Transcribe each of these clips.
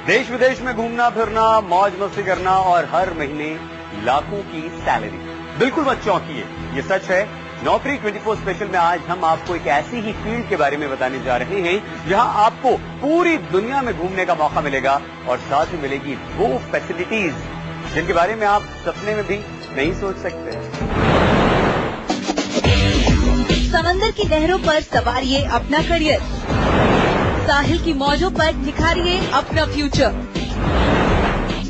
देश विदेश में घूमना फिरना, मौज मस्ती करना और हर महीने लाखों की सैलरी। बिल्कुल मत चौंकिए, ये सच है। नौकरी 24 स्पेशल में आज हम आपको एक ऐसी ही फील्ड के बारे में बताने जा रहे हैं जहां आपको पूरी दुनिया में घूमने का मौका मिलेगा और साथ ही मिलेगी वो फैसिलिटीज जिनके बारे में आप सपने में भी नहीं सोच सकते। समंदर की लहरों पर सवारिए अपना करियर, साहिल की मौजों पर निखारिए अपना फ्यूचर,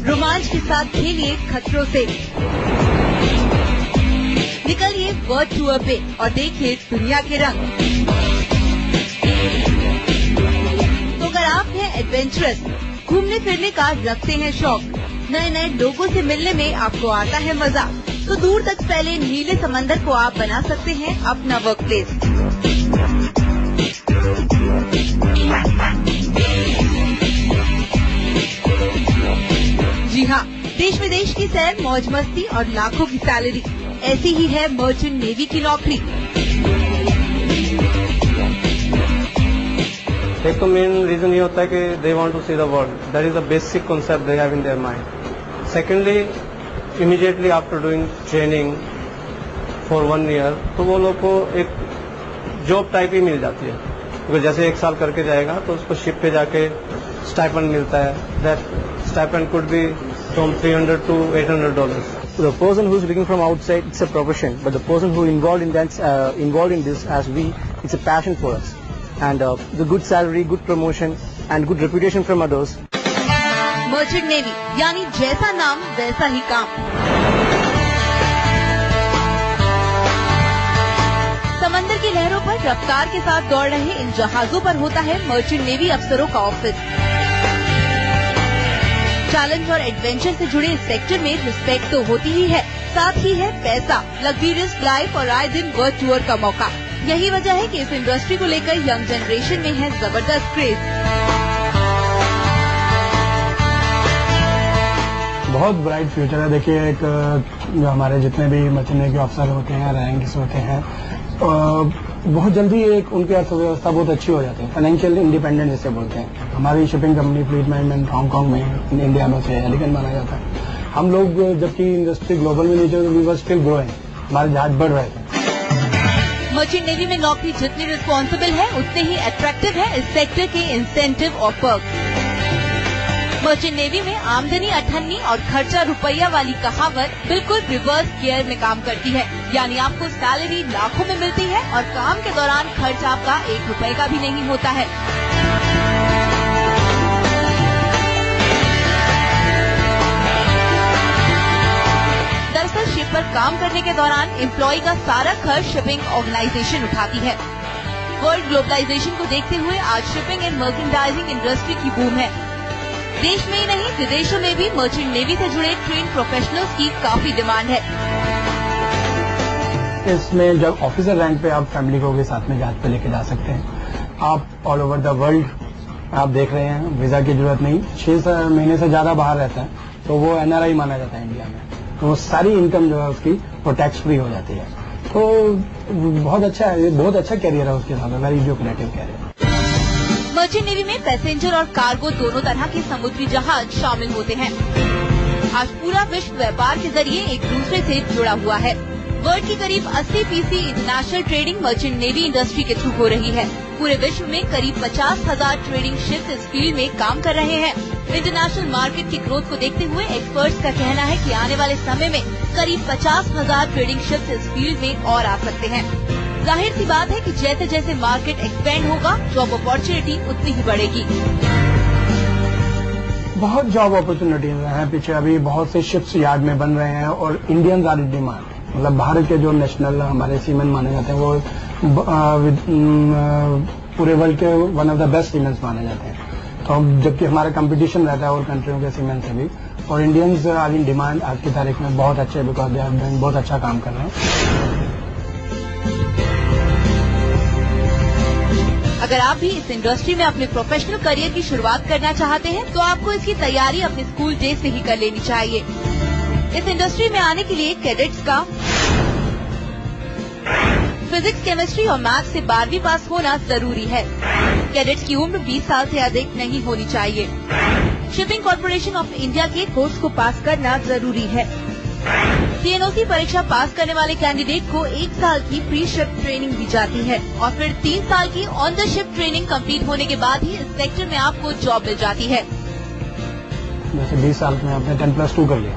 रोमांच के साथ खेलिए खतरों से, निकलिए वर्ल्ड टूर पे और देखिए दुनिया के रंग। तो अगर आप हैं एडवेंचरस, घूमने फिरने का रखते हैं शौक, नए नए लोगों से मिलने में आपको आता है मजा, तो दूर तक फैले नीले समंदर को आप बना सकते हैं अपना वर्क प्लेस। जी हाँ, देश विदेश की सैर, मौज मस्ती और लाखों की सैलरी, ऐसी ही है मर्चेंट नेवी की नौकरी। एक तो मेन रीजन ये होता है कि they want to see the world, that is the basic concept they have in their mind. Secondly, immediately after doing training for 1 year, तो वो लोग को एक जॉब टाइप ही मिल जाती है, क्योंकि जैसे 1 साल करके जाएगा तो उसको शिप पे जाके स्टाइपेंड मिलता है। That stipend could be from $300 to $800. The person who is looking from outside, it's a profession, but the person who involved in this as we, it's a passion for us, and the good salary, good promotion, and good reputation from others. Merchant navy यानी जैसा नाम वैसा ही काम। समंदर की लहरों पर रफ्तार के साथ दौड़ रहे इन जहाजों पर होता है मर्चेंट नेवी अफसरों का ऑफिस। चैलेंज और एडवेंचर से जुड़े इस सेक्टर में रिस्पेक्ट तो होती ही है, साथ ही है पैसा, लग्जरियस लाइफ और आए दिन वर्ल्ड टूर का मौका। यही वजह है कि इस इंडस्ट्री को लेकर यंग जनरेशन में है जबरदस्त क्रेज। बहुत ब्राइट फ्यूचर है। देखिए, एक जो हमारे जितने भी मर्चेंट नेवी के ऑफिसर होते हैं, रैंक्स होते हैं, बहुत जल्दी एक उनकी अर्थव्यवस्था बहुत अच्छी हो जाती है। फाइनेंशियल इंडिपेंडेंट जिसे बोलते हैं। हमारी shipping company fleet management Hong Kong में, इंडिया में से एलिगेंट माना जाता है। हम लोग जबकि इंडस्ट्री ग्लोबल में नीचे, वी वर स्टिल ग्रोइंग, हमारे जहाज बढ़ रहे थे। मर्चेंट नेवी में नौकरी जितनी रिस्पॉन्सिबल है उतने ही अट्रैक्टिव है इस सेक्टर के इंसेंटिव और पर्क्स। मर्चेंट नेवी में आमदनी अठन्नी और खर्चा रुपया वाली कहावत बिल्कुल रिवर्स गियर में काम करती है, यानी आपको सैलरी लाखों में मिलती है और काम के दौरान खर्च आपका 1 रुपए का भी नहीं होता है। दरअसल शिप पर काम करने के दौरान एम्प्लॉय का सारा खर्च शिपिंग ऑर्गेनाइजेशन उठाती है। वर्ल्ड ग्लोबलाइजेशन को देखते हुए आज शिपिंग एंड मर्चेंडाइजिंग इंडस्ट्री की बूम है। देश में ही नहीं, विदेशों में भी मर्चेंट नेवी से जुड़े ट्रेन प्रोफेशनल्स की काफी डिमांड है। इसमें जब ऑफिसर रैंक पे आप फैमिली को भी साथ में जहाज पे लेके जा सकते हैं। आप ऑल ओवर द वर्ल्ड आप देख रहे हैं, वीजा की जरूरत नहीं। 6 महीने से ज्यादा बाहर रहता है तो वो NRI माना जाता है इंडिया में, तो वो सारी इनकम जो है उसकी वो टैक्स फ्री हो जाती है। तो बहुत अच्छा है, बहुत अच्छा कैरियर है उसके साथ, very lucrative career. Merchant navy में पैसेंजर और कार्गो दोनों तरह के समुद्री जहाज शामिल होते हैं। आज पूरा विश्व व्यापार के जरिए एक दूसरे से जुड़ा हुआ है। वर्ल्ड की करीब 80% international trading merchant navy industry के थ्रू हो रही है। पूरे विश्व में करीब 50,000 ट्रेडिंग शिप्स इस फील्ड में काम कर रहे हैं। इंटरनेशनल मार्केट की ग्रोथ को देखते हुए एक्सपर्ट्स का कहना है कि आने वाले समय में करीब 50,000 ट्रेडिंग शिप्स इस फील्ड में और आ सकते हैं। जाहिर सी बात है कि जैसे जैसे मार्केट एक्सपेंड होगा, जॉब अपॉर्चुनिटी उतनी ही बढ़ेगी। बहुत जॉब अपॉर्चुनिटीज हैं पीछे। अभी बहुत से शिप्स यार्ड में बन रहे हैं और इंडियंस आर इन डिमांड। मतलब भारत के जो नेशनल हमारे सीमेन माने जाते हैं वो पूरे वर्ल्ड के one of the best siemens माने जाते हैं। तो जबकि हमारा कंपटीशन रहता है और कंट्रियों के सीमेन से भी, और इंडियंस आर इन डिमांड आज की तारीख में बहुत अच्छे, बिकॉज दे आर डूइंग बहुत अच्छा काम कर रहे हैं। अगर आप भी इस इंडस्ट्री में अपने प्रोफेशनल करियर की शुरुआत करना चाहते हैं तो आपको इसकी तैयारी अपने स्कूल डेज से ही कर लेनी चाहिए। इस इंडस्ट्री में आने के लिए कैडेट्स का फिजिक्स, केमिस्ट्री और मैथ्स से 12वीं पास होना जरूरी है। कैडेट्स की उम्र 20 साल से अधिक नहीं होनी चाहिए। शिपिंग कॉर्पोरेशन ऑफ इंडिया के कोर्स को पास करना जरूरी है। CNOC परीक्षा पास करने वाले कैंडिडेट को 1 साल की प्री शिप ट्रेनिंग दी जाती है और फिर 3 साल की on the ship training complete होने के बाद ही इस सेक्टर में आपको जॉब मिल जाती है। जैसे 20 साल में आपने 10+2 कर लिया,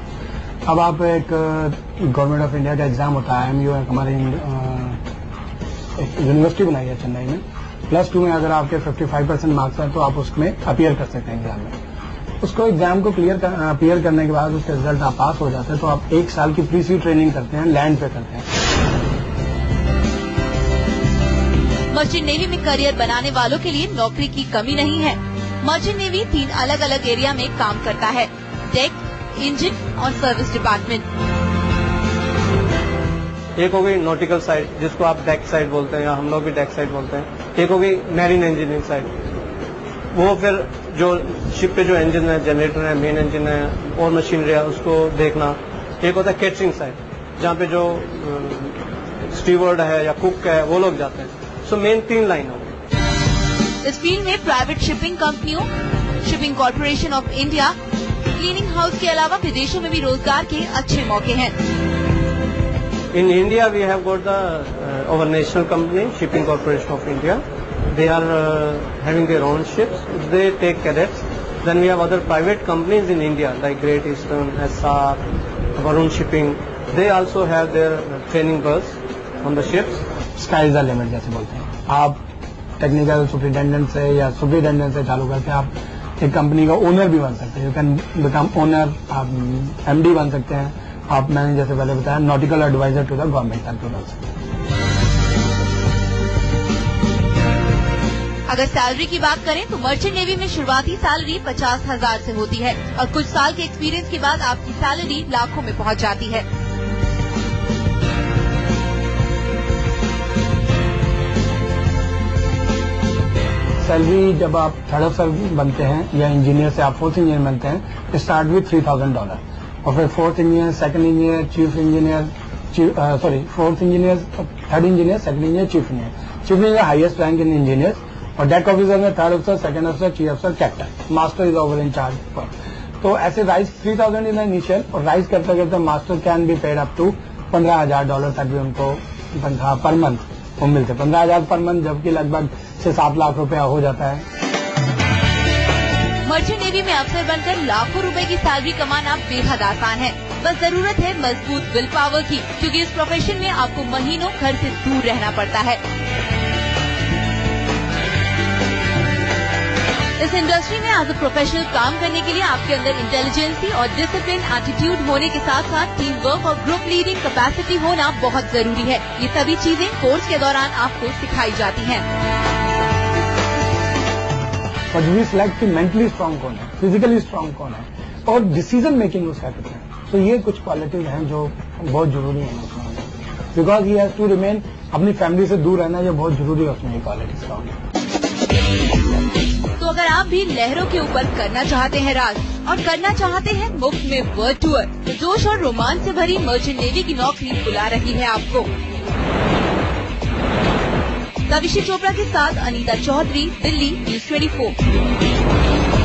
अब आप एक गवर्नमेंट ऑफ इंडिया का एग्जाम होता है MU, हमारे एक यूनिवर्सिटी बनाई है चेन्नई में। +2 में अगर आपके 55% मार्क्स हैं तो आप उसमें अपीयर कर सकते हैं एग्जाम में। उसको एग्जाम को अपीयर करने के बाद उसका रिजल्ट आप पास हो जाते हैं तो आप 1 साल की प्री सी ट्रेनिंग करते हैं, लैंड पे करते हैं। मर्चेंट नेवी में करियर बनाने वालों के लिए नौकरी की कमी नहीं है। मर्चेंट नेवी 3 अलग अलग एरिया में काम करता है, डेक, इंजन और सर्विस डिपार्टमेंट। एक हो गई नॉटिकल साइड, जिसको आप डेक साइड बोलते हैं या हम लोग भी डेक साइड बोलते हैं। एक हो गई मैरीन इंजीनियरिंग साइड, वो फिर जो शिप पे जो इंजन है, जनरेटर है, मेन इंजन है और मशीनरी है, उसको देखना। एक होता है केटरिंग साइड, जहाँ पे जो स्टीवर्ड है या कुक है वो लोग जाते हैं। सो मेन 3 लाइन हो गई। इस फील्ड में प्राइवेट शिपिंग कंपनियों, shipping corporation of India, cleaning house के अलावा विदेशों में भी रोजगार के अच्छे मौके हैं। In India, we have got our national company, Shipping Corporation of India. They are having their own ships. They take cadets. Then we have other private companies in India like Great Eastern, SR, Varun Shipping. They also have their training bus on the ships. Sky is the limit जैसे बोलते हैं। आप technical superintendent से या superintendent से चालू करके आप एक कंपनी का ओनर भी बन सकते हैं। यू कैन बिकम ओनर, आप MD बन सकते हैं। आप, मैंने जैसे पहले बताया, nautical adviser to the government circular. अगर सैलरी की बात करें तो मर्चेंट नेवी में शुरुआती सैलरी 50,000 से होती है और कुछ साल के एक्सपीरियंस के बाद आपकी सैलरी लाखों में पहुंच जाती है। सैलरी जब आप 3rd अफसर बनते हैं या इंजीनियर से आप 4th इंजीनियर बनते हैं, स्टार्ट विथ $3,000 और फिर 4th engineer, 2nd engineer, chief engineer, 4th engineer, 3rd engineer, 2nd engineer, chief engineer. Chief engineer highest rank in engineer और डेक ऑफिसर में 3rd अफसर, 2nd अफसर, चीफ अफसर, captain. Master is over in charge पर। तो ऐसे rise 3,000 in initial और rise करते करते master can be paid up to $15,000 तक भी उनको तनख्वाह पर मंथ वो मिलते। 15,000 पर मंथ, जबकि लगभग 6-7 लाख रुपया हो जाता है। मर्चेंट नेवी में अफसर बनकर लाखों रुपए की सैलरी कमाना बेहद आसान है। बस जरूरत है मजबूत विल पावर की, क्योंकि इस प्रोफेशन में आपको महीनों घर से दूर रहना पड़ता है। इस इंडस्ट्री में एज अ प्रोफेशनल काम करने के लिए आपके अंदर इंटेलिजेंसी और डिसिप्लिन एटीट्यूड होने के साथ साथ टीम वर्क और ग्रुप लीडिंग कैपेसिटी होना बहुत जरूरी है। ये सभी चीजें कोर्स के दौरान आपको सिखाई जाती हैं। बट वी सिलेक्ट कि मेंटली स्ट्रांग कौन है, फिजिकली स्ट्रांग कौन है और डिसीजन मेकिंग उसका कितना है। तो ये कुछ क्वालिटीज हैं जो बहुत जरूरी है उसमें, because he has to remain, अपनी फैमिली से दूर रहना ये बहुत जरूरी है उसमें, ये क्वालिटीज का। तो अगर आप भी लहरों के ऊपर करना चाहते हैं राज और करना चाहते हैं मुफ्त में वर्ल्ड टूर, तो जोश और रोमांच से भरी मर्चेंट नेवी की नौकरी बुला रही है आपको। तविशी चोपड़ा के साथ अनीता चौधरी, दिल्ली, News 24।